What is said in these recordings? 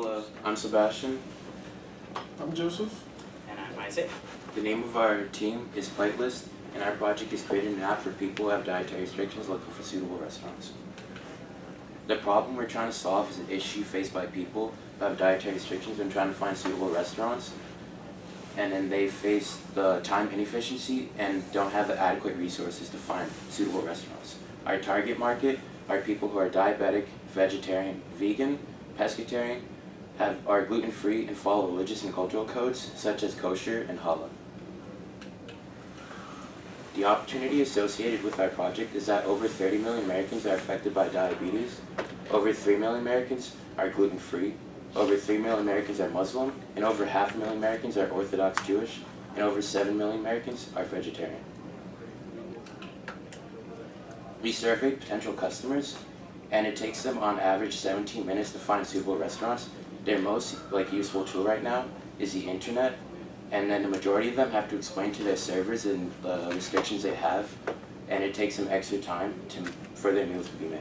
Hello, I'm Sebastian. I'm Joseph. And I'm Isaac. The name of our team is Playtlist, and our project is creating an app for people who have dietary restrictions looking for suitable restaurants. The problem we're trying to solve is an issue faced by people who have dietary restrictions when trying to find suitable restaurants, and then they face the time inefficiency and don't have the adequate resources to find suitable restaurants. Our target market are people who are diabetic, vegetarian, vegan, pescatarian, are gluten-free, and follow religious and cultural codes such as kosher and halal. The opportunity associated with our project is that over 30 million Americans are affected by diabetes, over 3 million Americans are gluten-free, over 3 million Americans are Muslim, and over 500,000 Americans are Orthodox Jewish, and over 7 million Americans are vegetarian. We surveyed potential customers, and it takes them on average 17 minutes to find suitable restaurants. Their most useful tool right now is the internet, and then the majority of them have to explain to their servers and the restrictions they have, and it takes them extra time for their meals to be made.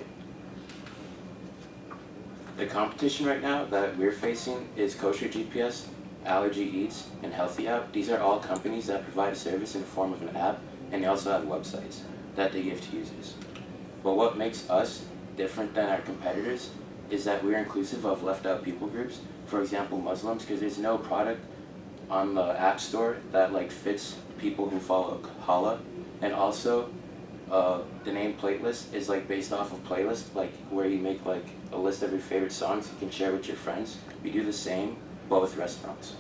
The competition right now that we're facing is Kosher GPS, Allergy Eats, and Healthy App. These are all companies that provide a service in the form of an app, and they also have websites that they give to users. But what makes us different than our competitors is that we're inclusive of left out people groups. For example, Muslims, because there's no product on the App Store that fits people who follow Halal. And also, the name Playtlist is based off of playlist, where you make a list of your favorite songs you can share with your friends. We do the same, but with restaurants.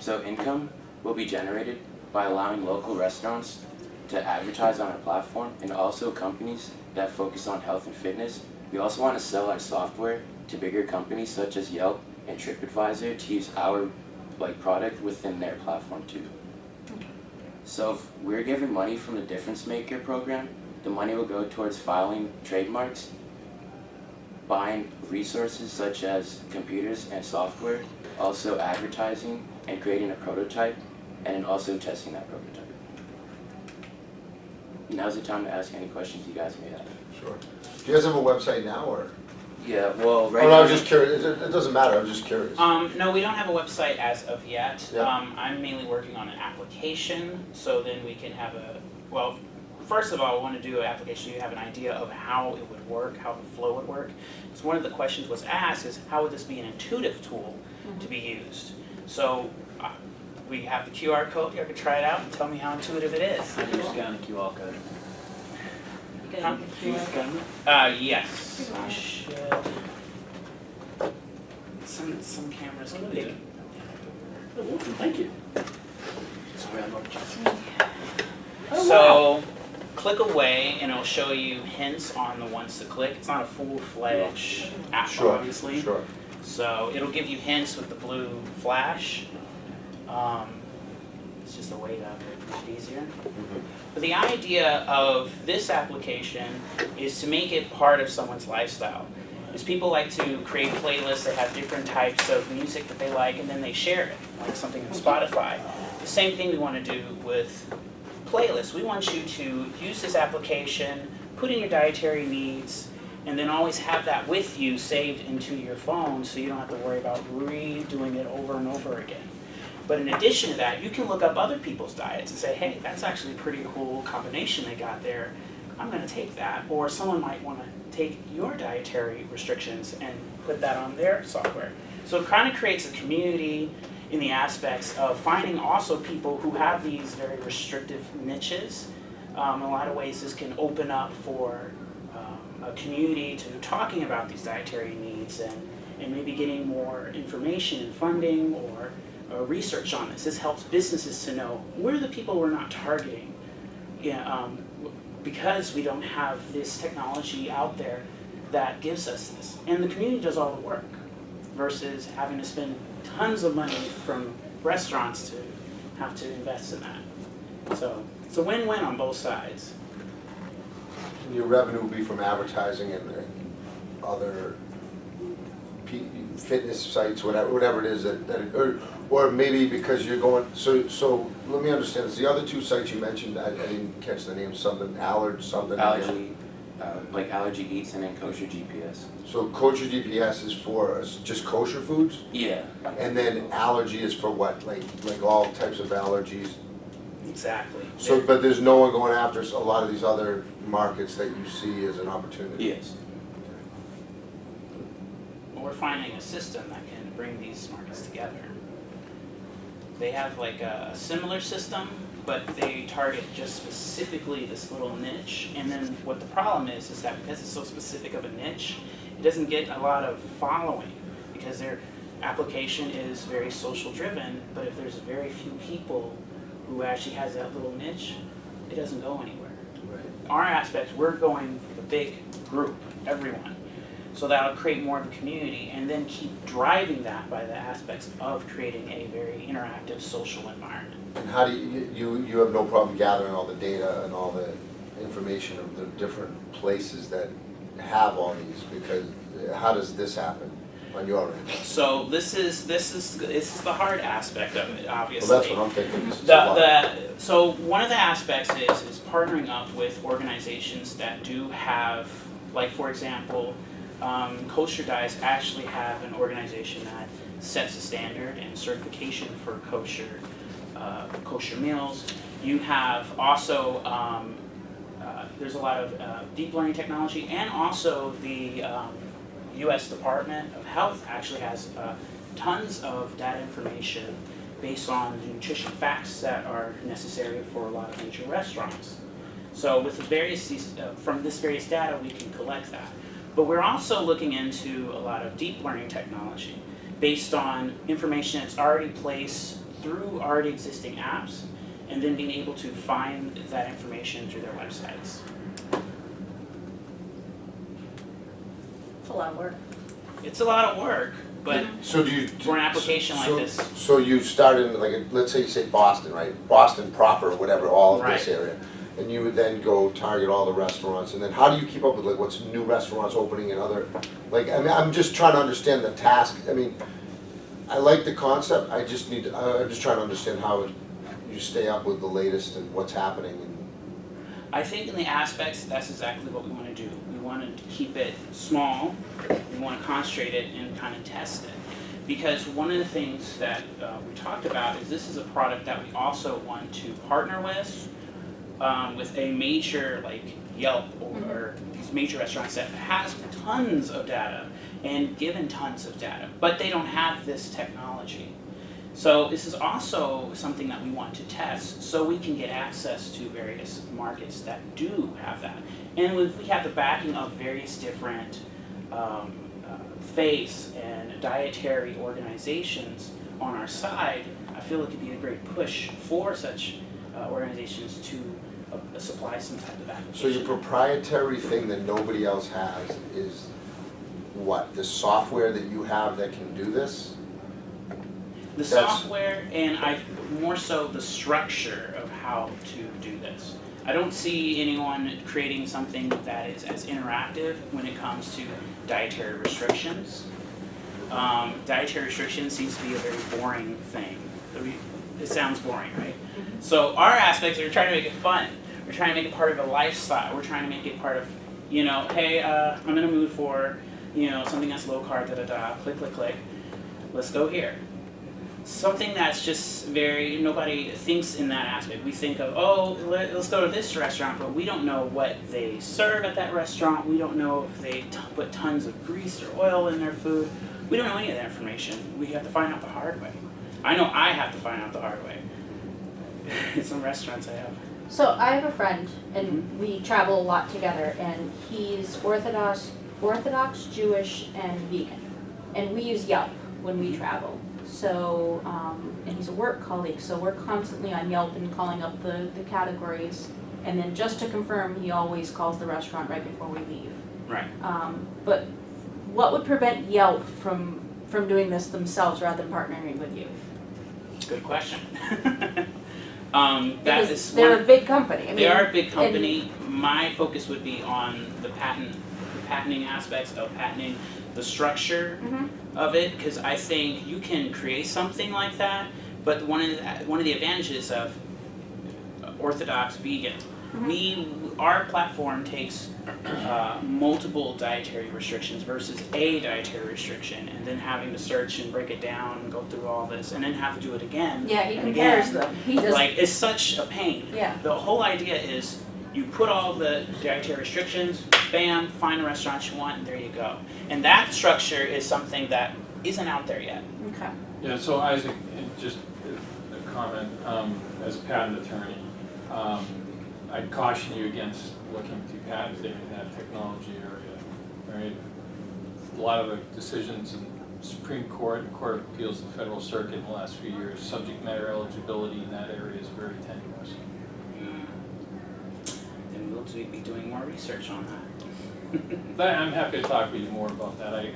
So income will be generated by allowing local restaurants to advertise on our platform, and also companies that focus on health and fitness. We also want to sell our software to bigger companies such as Yelp and TripAdvisor to use our product within their platform too. So if we're given money from the Difference Maker program, the money will go towards filing trademarks, buying resources such as computers and software, also advertising and creating a prototype, and then also testing that prototype. Now's the time to ask any questions you guys may have. Sure. Do you guys have a website now, or? Yeah, well, right now. now. I was just curious. It doesn't matter. I was just curious. No, we don't have a website as of yet. Yeah. I'm mainly working on an application, so then we can have first of all, I want to do an application so you have an idea of how it would work, how the flow would work. Because one of the questions was asked is, how would this be an intuitive tool to be used? So we have the QR code. You can try it out and tell me how intuitive it is. How do you scan the QR code? Do you scan it? Yes. I should. Some cameras can pick. Oh, awesome, thank you. Sorry, I'm not just... So, click away and it'll show you hints on the ones to click. It's not a full-fledged app, obviously. Sure. So, it'll give you hints with the blue flash. It's just a way to make it easier. But the idea of this application is to make it part of someone's lifestyle. Because people like to create playlists that have different types of music that they like, and then they share it, like something on Spotify. The same thing we want to do with Playlists. We want you to use this application, put in your dietary needs, and then always have that with you saved into your phone so you don't have to worry about redoing it over and over again. But in addition to that, you can look up other people's diets and say, hey, that's actually a pretty cool combination they got there. I'm going to take that. Or someone might want to take your dietary restrictions and put that on their software. So it kind of creates a community in the aspects of finding also people who have these very restrictive niches. In a lot of ways, this can open up for a community to talking about these dietary needs and maybe getting more information and funding or research on this. This helps businesses to know where are the people we're not targeting. Because we don't have this technology out there that gives us this. And the community does all the work versus having to spend tons of money from restaurants to have to invest in that. So it's a win-win on both sides. And your revenue will be from advertising and other fitness sites, whatever it is or maybe because you're going. So let me understand. It's the other two sites you mentioned. I didn't catch the name. Something Allergy like Allergy Eats and then Kosher GPS. So kosher GPS is for just kosher foods? Yeah. And then allergy is for what, like all types of allergies? Exactly. So, but there's no one going after a lot of these other markets that you see as an opportunity? Yes. Well, we're finding a system that can bring these markets together. They have like a similar system, but they target just specifically this little niche. And then what the problem is that because it's so specific of a niche, it doesn't get a lot of following because their application is very social driven. But if there's very few people who actually has that little niche, it doesn't go anywhere. Right. Our aspects, we're going for the big group, everyone. So that'll create more of a community and then keep driving that by the aspects of creating a very interactive social environment. And how do you have no problem gathering all the data and all the information of the different places that have all these, because how does this happen on your end? So this is the hard aspect of it, obviously. Well, that's what I'm thinking. This is a lot. So one of the aspects is partnering up with organizations that do have, like for example, Kosher Dice actually have an organization that sets a standard and certification for kosher meals. You have also there's a lot of deep learning technology, and also the U.S. Department of Health actually has tons of data information based on the nutrition facts that are necessary for a lot of major restaurants. So with the from this various data, we can collect that. But we're also looking into a lot of deep learning technology based on information that's already placed through already existing apps, and then being able to find that information through their websites. It's a lot of work. It's a lot of work, but So do you? for an application like this. So you start in, like, let's say you say Boston, right? Boston proper, whatever, all of this Right. area. And you would then go target all the restaurants, and then how do you keep up with, like, what's new restaurants opening and other, like, I mean, I'm just trying to understand the task. I mean, I like the concept, I'm just trying to understand how you stay up with the latest and what's happening. And I think in the aspects, that's exactly what we want to do. We want to keep it small, we want to concentrate it and kind of test it. Because one of the things that we talked about is this is a product that we also want to partner with a major like Yelp or these major restaurants that has tons of data and given tons of data, but they don't have this technology. So this is also something that we want to test so we can get access to various markets that do have that. And if we have the backing of various different faiths and dietary organizations on our side, I feel it could be a great push for such organizations to supply some type of application. so your proprietary thing that nobody else has is what? The software that you have that can do this? The software and more so the structure of how to do this. I don't see anyone creating something that is as interactive when it comes to dietary restrictions. Dietary restrictions seems to be a very boring thing. It sounds boring, right? So our aspects are trying to make it fun. We're trying to make it part of a lifestyle. We're trying to make it part of, hey, I'm in a mood for, something that's low carb, da-da-da, click, click, click. Let's go here. Something that's just nobody thinks in that aspect. We think of, let's go to this restaurant, but we don't know what they serve at that restaurant. We don't know if they put tons of grease or oil in their food. We don't know any of that information. We have to find out the hard way. I know I have to find out the hard way. In some restaurants I have. So I have a friend, and we travel a lot together, and he's Orthodox, Jewish, and vegan. And we use Yelp when we travel. So, and he's a work colleague, so we're constantly on Yelp and calling up the categories. And then just to confirm, he always calls the restaurant right before we leave. Right. But what would prevent Yelp from doing this themselves rather than partnering with you? Good question. Because they're a big company. I mean, they are a big company. My focus would be on the patenting aspects of patenting the structure of it, because I think you can create something like that. But one of the advantages of Orthodox vegan Our platform takes multiple dietary restrictions versus a dietary restriction, and then having to search and break it down and go through all this, and then have to do it again. Yeah, he and compares again. them. He does. Like, it's such a pain. Yeah. The whole idea is you put all the dietary restrictions, bam, find a restaurant you want, and there you go. And that structure is something that isn't out there yet. Okay. Yeah, so Isaac, just a comment, as a patent attorney, I'd caution you against looking to patenting in that technology area, right? A lot of the decisions in Supreme Court and Court of Appeals, the Federal Circuit in the last few years, subject matter eligibility in that area is very tenuous. Then we'll be doing more research on that. But I'm happy to talk with you more about that. I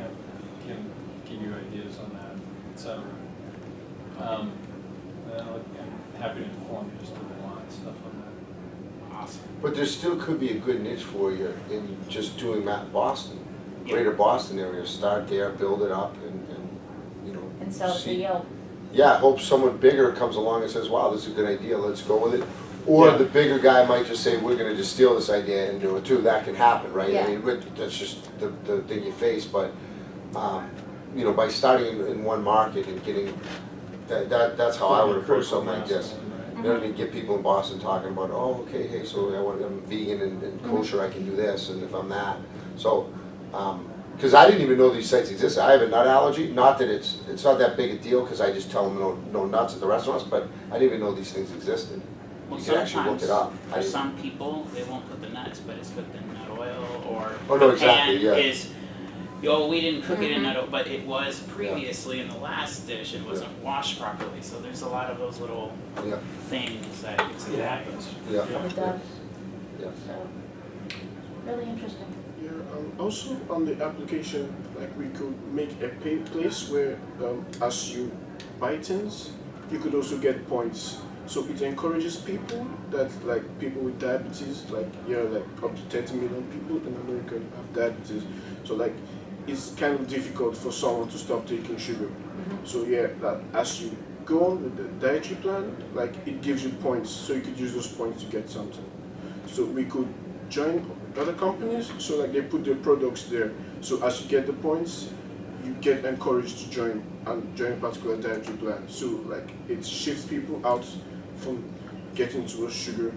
can give you ideas on that, et cetera. And I'm happy to inform you as to the law and stuff on that. Awesome. But there still could be a good niche for you in just doing that in Boston, Yeah. greater Boston area, start there, build it up and you know. And sell it to see- Yelp. Yeah, hope someone bigger comes along and says, wow, this is a good idea, let's go with it. Or Yeah. the bigger guy might just say, we're gonna just steal this idea and do it too, that can happen, right? Yeah. I mean, that's just the thing you face, but, you know, by starting in one market and getting, that's how I would approach something like this. You know what I mean, get people in Boston talking about, oh, okay, hey, so I'm vegan and kosher, I can do this, and if I'm that. So, because I didn't even know these sites existed. I have a nut allergy, not that it's not that big a deal, because I just tell them no nuts at the restaurants, but I didn't even know these things existed. Well, You can actually look sometimes it up. I for didn't- some people, they won't put the nuts, but it's cooked in nut oil, or Oh, no, the exactly, pan yeah. is, we didn't cook it in Mhm. nut oil, but it was previously in the last dish, it wasn't washed properly, so there's a lot of those little Yeah, things that It happens. yeah, It does. yeah. So, really interesting. Yeah, also on the application, like we could make a pay place where as you buy things, you could also get points. So it encourages people that, like people with diabetes, like like up to 30 million people in America have diabetes. So like it's kind of difficult for someone to stop taking sugar. So yeah, that as you go on with the dietary plan, like it gives you points, so you could use those points to get something. So we could join other companies, so like they put their products there. So as you get the points, you get encouraged to join and join a particular dietary plan. So like it shifts people out from getting towards sugar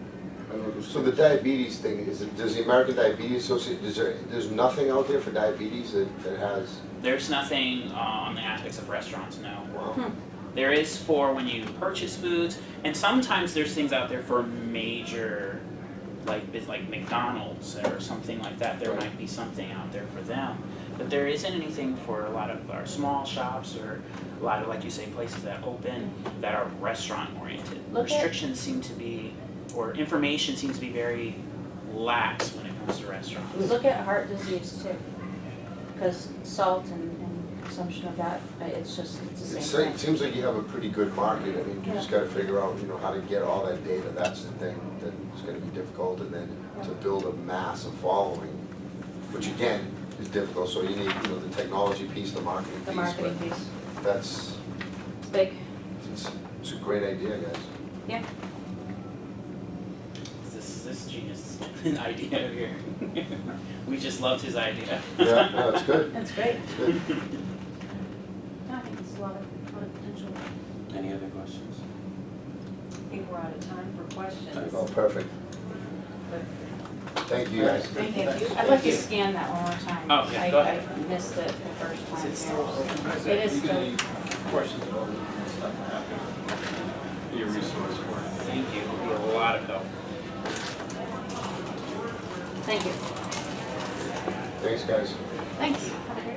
and all those So the things. diabetes thing, does the American Diabetes Association, there's nothing out there for diabetes that has, There's nothing on the aspects of restaurants, no. wow. There is for when you purchase foods, and sometimes there's things out there for major, like McDonald's or something like that. There might be something out there for them, but there isn't anything for a lot of our small shops or a lot of, like you say, places that open that are restaurant oriented. Look at- Restrictions seem to be, or information seems to be very lax when it comes to restaurants. Look at heart disease too, because salt and consumption of that, it's the same thing. It seems like you have a pretty good market. I mean, you just gotta figure out, you know, how to get all that data. That's the thing that's gonna be difficult. And then to build a massive following, which again is difficult. So you need, you know, the technology piece, the marketing piece. The marketing piece, But that's, it's big. it's a great idea, guys. Yeah. This genius idea here. We just loved his idea. Yeah, no, it's good. That's great. It's good. I think it's a lot of potential. Any other questions? I think we're out of time for questions. Oh, perfect. Thank you, guys. Thank you. I'd like to scan that one more time. Oh, yeah, go ahead. I missed it the first time. Is it still here. It is You still. can questions about it and stuff, I'm happy to be a resource for it. Thank you, it'll be a lot of help. Thank you. Thanks, guys. Thanks. Have a great